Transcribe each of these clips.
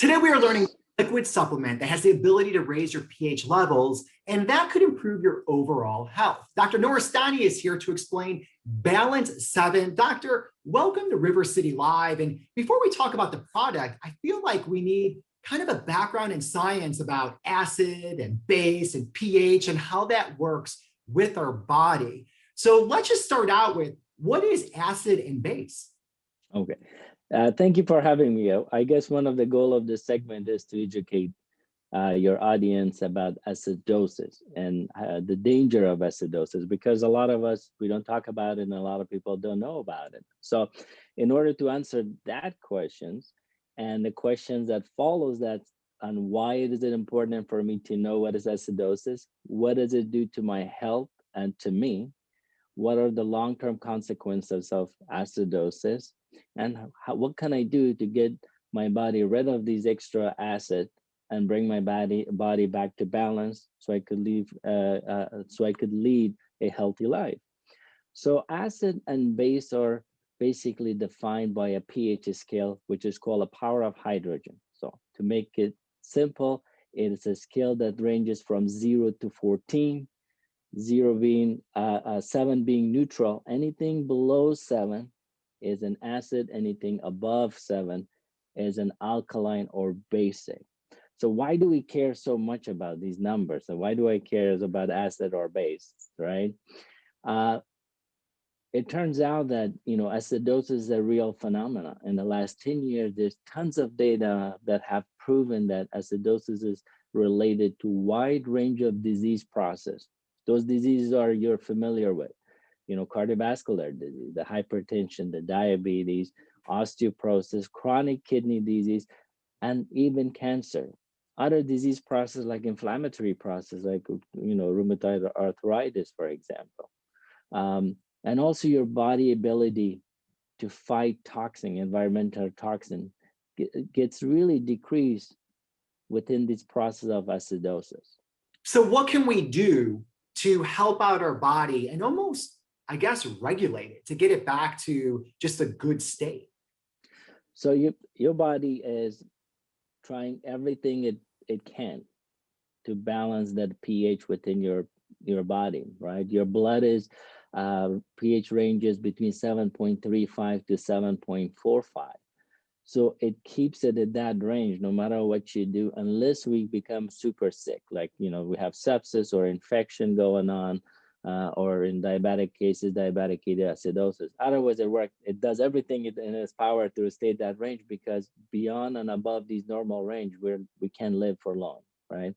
Today we are learning a liquid supplement that has the ability to raise your pH levels, and that could improve your overall health. Dr. Noristani is here to explain Balance 7. Doctor, welcome to River City Live. And before we talk about the product, I feel like we need kind of a background in science about acid and base and pH and how that works with our body. So let's just start out with, what is acid and base? Okay. Thank you for having me. I guess one of the goal of this segment is to educate your audience about acidosis and the danger of acidosis, because a lot of us, we don't talk about it and a lot of people don't know about it. So in order to answer that questions and the questions that follows that on why is it important for me to know what is acidosis, what does it do to my health and to me, what are the long-term consequences of acidosis, and what can I do to get my body rid of these extra acid and bring my body back to balance so I could lead a healthy life. So acid and base are basically defined by a pH scale, which is called a power of hydrogen. So to make it simple, it is a scale that ranges from 0 to 14, 7 being neutral. Anything below 7 is an acid, anything above 7 is an alkaline or basic. So why do we care so much about these numbers? And why do I care about acid or base, right? It turns out that, acidosis is a real phenomenon. In the last 10 years, there's tons of data that have proven that acidosis is related to a wide range of disease process. Those diseases are you're familiar with, cardiovascular disease, the hypertension, the diabetes, osteoporosis, chronic kidney disease, and even cancer. Other disease processes like inflammatory process, like, rheumatoid arthritis, for example. And also your body ability to fight toxin, environmental toxin, gets really decreased within this process of acidosis. So what can we do to help out our body and almost, I guess, regulate it to get it back to just a good state? So your body is trying everything it can to balance that pH within your body, right? Your blood is pH ranges between 7.35 to 7.45. So it keeps it at that range no matter what you do, unless we become super sick, like, we have sepsis or infection going on, or in diabetic cases, diabetic ketoacidosis. Otherwise, it does everything in its power to stay that range, because beyond and above these normal range, we can't live for long, right?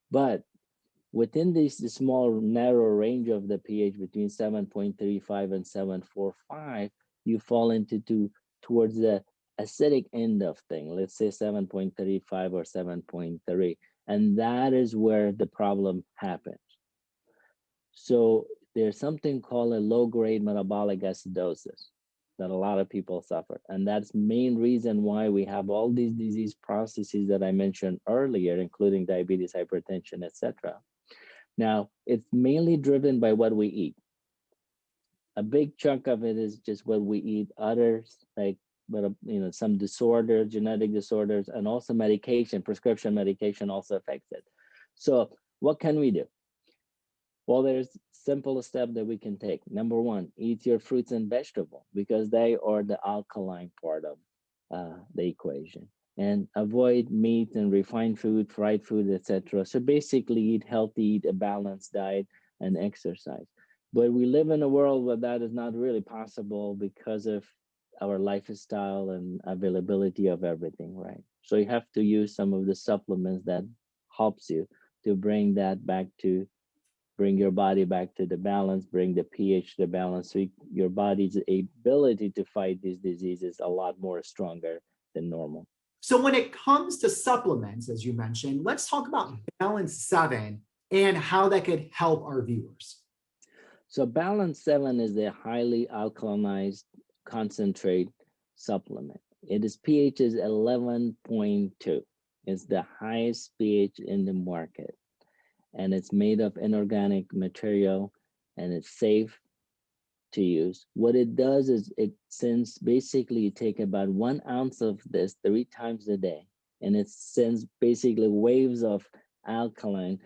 But within this small narrow range of the pH between 7.35 and 7.45, you fall towards the acidic end of thing, let's say 7.35 or 7.3, and that is where the problem happens. So there's something called a low-grade metabolic acidosis that a lot of people suffer, and that's main reason why we have all these disease processes that I mentioned earlier, including diabetes, hypertension, etc. Now, it's mainly driven by what we eat. A big chunk of it is just what we eat. Others, like, some disorders, genetic disorders, and also medication, prescription medication also affects it. So what can we do? Well, there's simple step that we can take. Number one, eat your fruits and vegetables, because they are the alkaline part of the equation. And avoid meat and refined food, fried food, etc. So basically eat healthy, eat a balanced diet, and exercise. But we live in a world where that is not really possible because of our lifestyle and availability of everything, right? So you have to use some of the supplements that helps you to bring your body back to the balance, bring the pH to the balance, so your body's ability to fight these diseases a lot more stronger than normal. So when it comes to supplements, as you mentioned, let's talk about Balance 7 and how that could help our viewers. So Balance 7 is a highly alkalinized concentrate supplement. Its pH is 11.2. It's the highest pH in the market, and it's made of inorganic material, and it's safe to use. What it does is, since basically you take about 1 ounce of this 3 times a day, and it sends basically waves of alkaline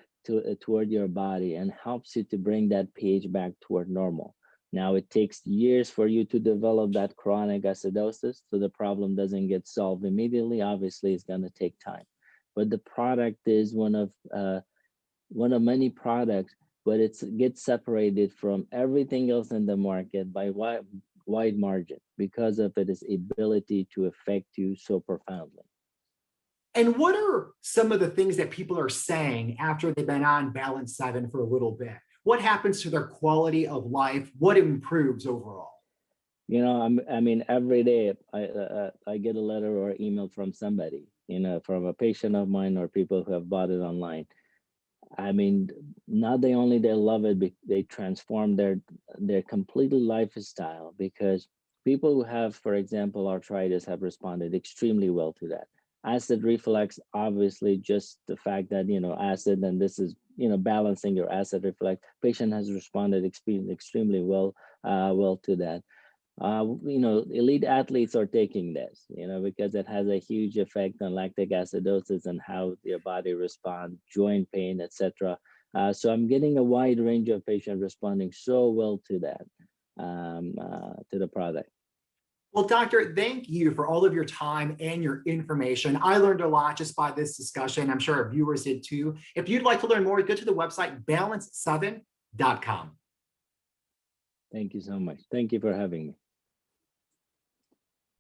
toward your body and helps you to bring that pH back toward normal. Now it takes years for you to develop that chronic acidosis, so the problem doesn't get solved immediately. Obviously, it's going to take time, but the product is one of many products, but it gets separated from everything else in the market by wide margin because of its ability to affect you so profoundly. And what are some of the things that people are saying after they've been on Balance 7 for a little bit? What happens to their quality of life? What improves overall? You know, I mean, every day I get a letter or email from somebody, you know, from a patient of mine or people who have bought it online. I mean, not they only they love it, they transform their completely lifestyle, because people who have, for example, arthritis have responded extremely well to that. Acid reflux, obviously, just the fact that, you know, acid, and this is, you know, balancing your acid reflux. Patient has responded extremely well to that. You know, elite athletes are taking this, you know, because it has a huge effect on lactic acidosis and how your body responds, joint pain, etc. So I'm getting a wide range of patients responding so well to that, to the product. Well, doctor, thank you for all of your time and your information. I learned a lot just by this discussion. I'm sure our viewers did too. If you'd like to learn more, go to the website balance7.com. Thank you so much. Thank you for having me.